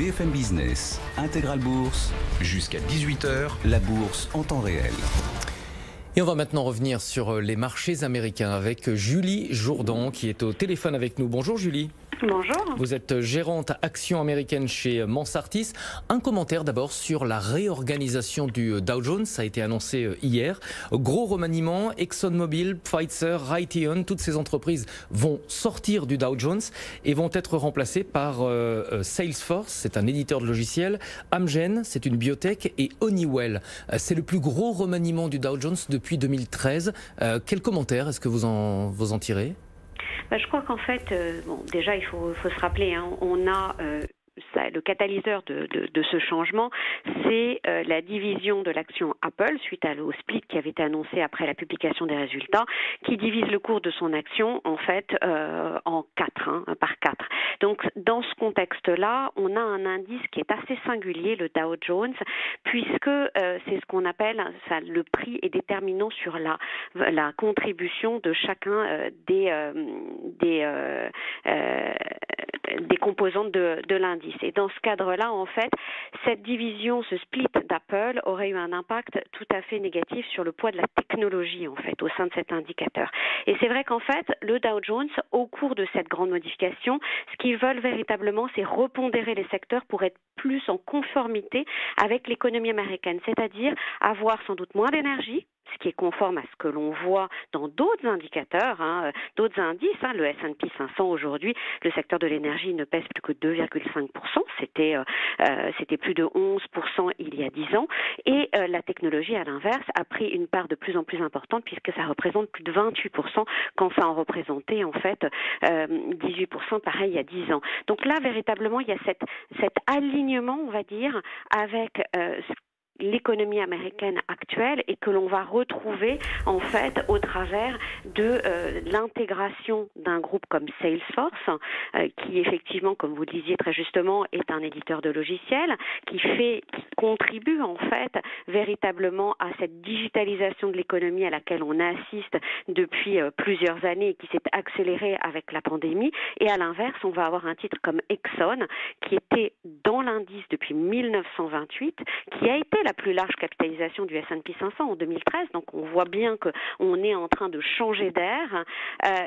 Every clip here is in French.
BFM Business, Intégral Bourse, jusqu'à 18 h, la bourse en temps réel. Et on va maintenant revenir sur les marchés américains avec Julie Jourdan qui est au téléphone avec nous. Bonjour Julie. Bonjour. Vous êtes gérante actions américaines chez Mansartis. Un commentaire d'abord sur la réorganisation du Dow Jones, ça a été annoncé hier. Gros remaniement, ExxonMobil, Pfizer, Raytheon, toutes ces entreprises vont sortir du Dow Jones et vont être remplacées par Salesforce, c'est un éditeur de logiciels, Amgen, c'est une biotech, et Honeywell. C'est le plus gros remaniement du Dow Jones depuis 2013. Quel commentaire est-ce que vous en tirez ? Je crois qu'en fait, déjà il faut se rappeler, on a le catalyseur de ce changement, c'est la division de l'action Apple suite au split qui avait été annoncé après la publication des résultats, qui divise le cours de son action en fait en par 4. Donc dans ce contexte-là, on a un indice qui est assez singulier, le Dow Jones, puisque c'est ce qu'on appelle le prix est déterminant sur la contribution de chacun des composantes de l'indice. Et dans ce cadre-là, en fait, cette division, ce split d'Apple aurait eu un impact tout à fait négatif sur le poids de la technologie, en fait, au sein de cet indicateur. Et c'est vrai qu'en fait, le Dow Jones, au cours de cette grande modification, ce qu'ils veulent véritablement, c'est repondérer les secteurs pour être plus en conformité avec l'économie américaine, c'est-à-dire avoir sans doute moins d'énergie, ce qui est conforme à ce que l'on voit dans d'autres indicateurs, d'autres indices. Le S&P 500 aujourd'hui, le secteur de l'énergie ne pèse plus que 2,5%. C'était plus de 11% il y a 10 ans. Et la technologie, à l'inverse, a pris une part de plus en plus importante puisque ça représente plus de 28% quand ça en représentait en fait 18% pareil il y a 10 ans. Donc là, véritablement, il y a cet alignement, on va dire, avec l'économie américaine actuelle et que l'on va retrouver en fait au travers de l'intégration d'un groupe comme Salesforce qui effectivement, comme vous le disiez très justement, est un éditeur de logiciels qui contribue en fait véritablement à cette digitalisation de l'économie à laquelle on assiste depuis plusieurs années et qui s'est accélérée avec la pandémie. Et à l'inverse, on va avoir un titre comme Exxon qui était dans l'indice depuis 1928, qui a été la plus large capitalisation du S&P 500 en 2013, donc on voit bien qu'on est en train de changer d'air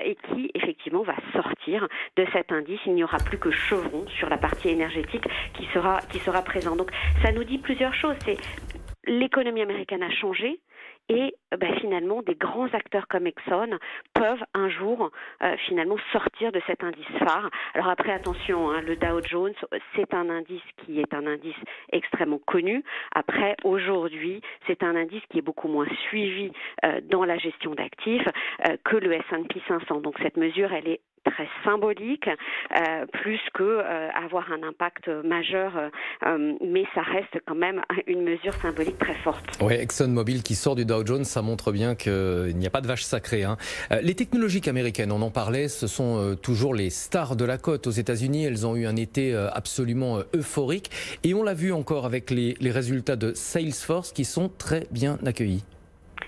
et qui effectivement va sortir de cet indice. Il n'y aura plus que Chevron sur la partie énergétique qui sera présent. Donc ça nous dit plusieurs choses, c'est l'économie américaine a changé et finalement des grands acteurs comme Exxon peuvent un jour finalement sortir de cet indice phare. Alors après attention, le Dow Jones c'est un indice qui est un indice extrêmement connu. Après aujourd'hui c'est un indice qui est beaucoup moins suivi dans la gestion d'actifs que le S&P 500. Donc cette mesure elle est très symbolique, plus que avoir un impact majeur, mais ça reste quand même une mesure symbolique très forte. Oui, ExxonMobil qui sort du Dow Jones, ça montre bien qu'il n'y a pas de vache sacrée. Les technologies américaines, on en parlait, ce sont toujours les stars de la cote. Aux États-Unis, elles ont eu un été absolument euphorique, et on l'a vu encore avec les résultats de Salesforce qui sont très bien accueillis.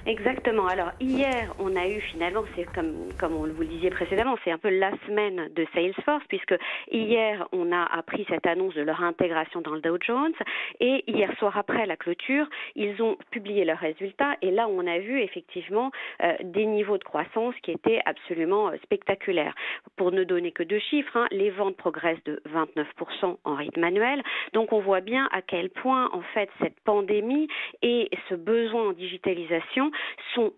Exactement. Alors hier, on a eu finalement, c'est comme on vous le disait précédemment, c'est un peu la semaine de Salesforce puisque hier, on a appris cette annonce de leur intégration dans le Dow Jones et hier soir après la clôture, ils ont publié leurs résultats et là, on a vu effectivement des niveaux de croissance qui étaient absolument spectaculaires. Pour ne donner que 2 chiffres, les ventes progressent de 29% en rythme annuel. Donc, on voit bien à quel point, en fait, cette pandémie et ce besoin en digitalisation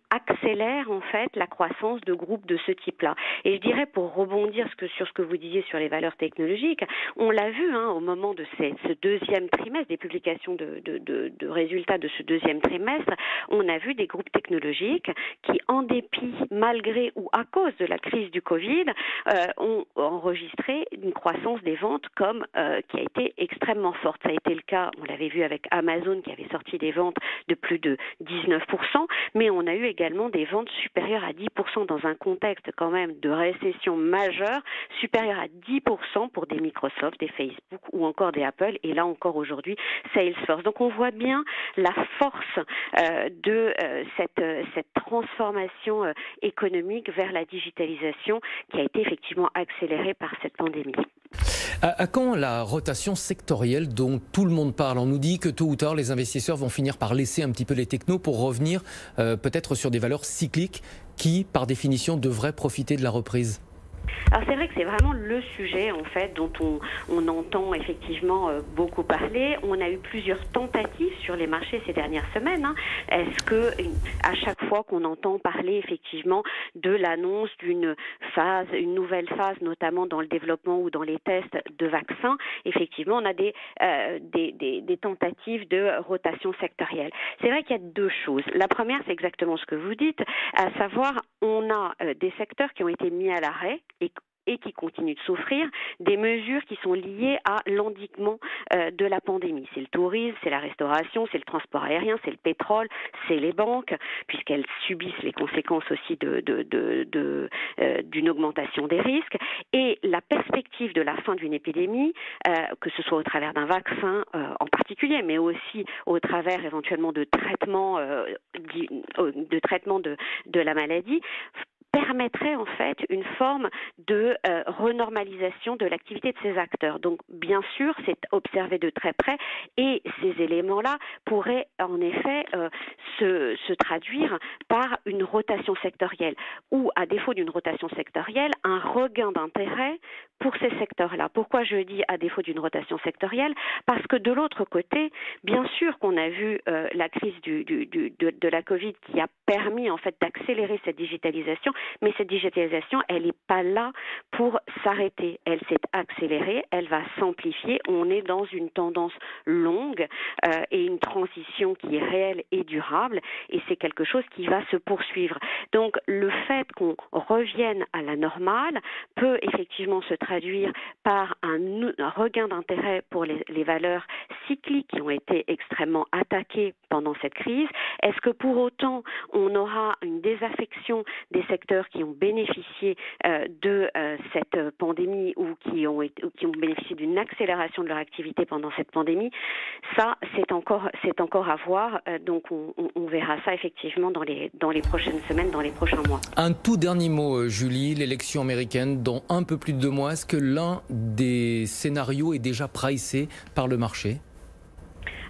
accélèrent en fait la croissance de groupes de ce type-là. Et je dirais, pour rebondir sur ce que vous disiez sur les valeurs technologiques, on l'a vu au moment de ce deuxième trimestre, des publications de résultats de ce deuxième trimestre, on a vu des groupes technologiques qui, en dépit, malgré ou à cause de la crise du Covid, ont enregistré une croissance des ventes qui a été extrêmement forte. Ça a été le cas, on l'avait vu avec Amazon qui avait sorti des ventes de plus de 19%, mais on a eu également des ventes supérieures à 10% dans un contexte quand même de récession majeure, supérieure à 10% pour des Microsoft, des Facebook ou encore des Apple, et là encore aujourd'hui Salesforce. Donc on voit bien la force de cette transformation économique vers la digitalisation qui a été effectivement accélérée par cette pandémie. À quand la rotation sectorielle dont tout le monde parle? On nous dit que tôt ou tard, les investisseurs vont finir par laisser un petit peu les technos pour revenir peut-être sur des valeurs cycliques qui, par définition, devraient profiter de la reprise. Alors c'est vrai que c'est vraiment le sujet en fait dont on entend effectivement beaucoup parler. On a eu plusieurs tentatives sur les marchés ces dernières semaines. Est-ce que à chaque fois qu'on entend parler effectivement de l'annonce d'une phase, une nouvelle phase, notamment dans le développement ou dans les tests de vaccins, effectivement on a des tentatives de rotation sectorielle. C'est vrai qu'il y a deux choses. La première, c'est exactement ce que vous dites, à savoir on a des secteurs qui ont été mis à l'arrêt et qui continuent de souffrir des mesures qui sont liées à l'endiguement de la pandémie. C'est le tourisme, c'est la restauration, c'est le transport aérien, c'est le pétrole, c'est les banques, puisqu'elles subissent les conséquences aussi d'une augmentation des risques. Et la perspective de la fin d'une épidémie, que ce soit au travers d'un vaccin en particulier, mais aussi au travers éventuellement de traitements de la maladie, permettrait en fait une forme de renormalisation de l'activité de ces acteurs. Donc bien sûr, c'est observé de très près et ces éléments-là pourraient en effet se traduire par une rotation sectorielle ou, à défaut d'une rotation sectorielle, un regain d'intérêt pour ces secteurs-là. Pourquoi je dis à défaut d'une rotation sectorielle? Parce que de l'autre côté, bien sûr qu'on a vu la crise de la Covid qui a permis en fait d'accélérer cette digitalisation, mais cette digitalisation, elle n'est pas là pour s'arrêter. Elle s'est accélérée, elle va s'amplifier. On est dans une tendance longue et une transition qui est réelle et durable, et c'est quelque chose qui va se poursuivre. Donc le fait qu'on revienne à la normale peut effectivement se traduire par un regain d'intérêt pour les valeurs cycliques qui ont été extrêmement attaquées pendant cette crise. Est-ce que pour autant on aura une désaffection des secteurs qui ont bénéficié de cette pandémie ou qui ont bénéficié d'une accélération de leur activité pendant cette pandémie? Ça, c'est encore à voir. Donc on verra ça effectivement dans les prochaines semaines, dans les prochains mois. Un tout dernier mot, Julie, l'élection américaine dans un peu plus de 2 mois. Est-ce que l'un des scénarios est déjà pricé par le marché?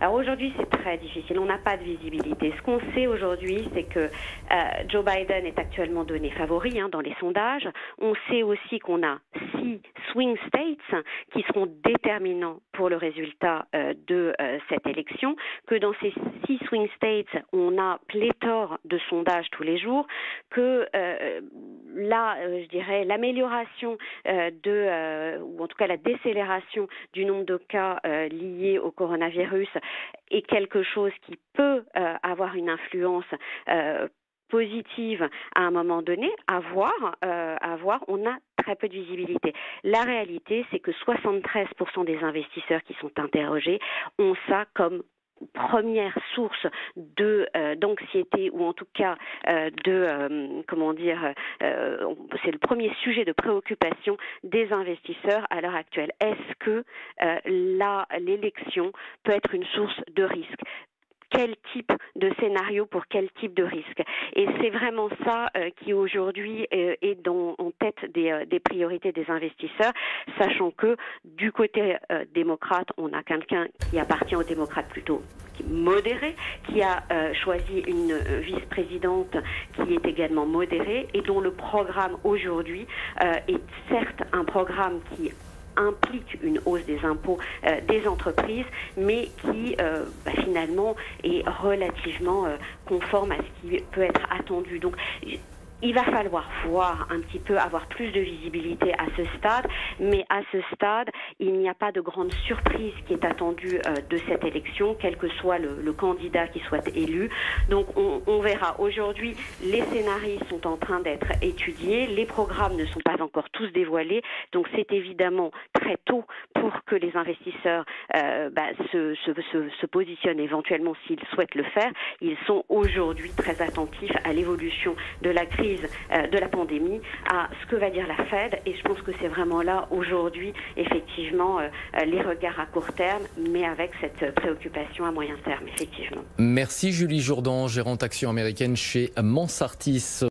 Alors aujourd'hui, c'est très difficile. On n'a pas de visibilité. Ce qu'on sait aujourd'hui, c'est que Joe Biden est actuellement donné favori dans les sondages. On sait aussi qu'on a 6 swing states qui seront déterminants pour le résultat de cette élection, que dans ces 6 swing states, on a pléthore de sondages tous les jours, que je dirais, l'amélioration ou en tout cas la décélération du nombre de cas liés au coronavirus est quelque chose qui peut avoir une influence positive à un moment donné. À voir, on a très peu de visibilité. La réalité, c'est que 73% des investisseurs qui sont interrogés ont ça comme première source d'anxiété ou en tout cas c'est le premier sujet de préoccupation des investisseurs à l'heure actuelle. Est-ce que l'élection peut être une source de risque? Quel type de scénario pour quel type de risque? Et c'est vraiment ça qui aujourd'hui est en tête des priorités des investisseurs, sachant que du côté démocrate, on a quelqu'un qui appartient aux démocrates plutôt modéré, qui a choisi une vice-présidente qui est également modérée et dont le programme aujourd'hui est certes un programme qui implique une hausse des impôts des entreprises, mais qui finalement est relativement conforme à ce qui peut être attendu. Donc il va falloir voir un petit peu, avoir plus de visibilité à ce stade, mais à ce stade, il n'y a pas de grande surprise qui est attendue de cette élection, quel que soit le candidat qui soit élu. Donc on verra. Aujourd'hui, les scénarios sont en train d'être étudiés, les programmes ne sont pas encore tous dévoilés, donc c'est évidemment très tôt pour que les investisseurs se positionnent éventuellement s'ils souhaitent le faire. Ils sont aujourd'hui très attentifs à l'évolution de la crise de la pandémie, à ce que va dire la Fed, et je pense que c'est vraiment là aujourd'hui effectivement les regards à court terme, mais avec cette préoccupation à moyen terme effectivement. Merci Julie Jourdan, gérante action américaine chez Mansartis.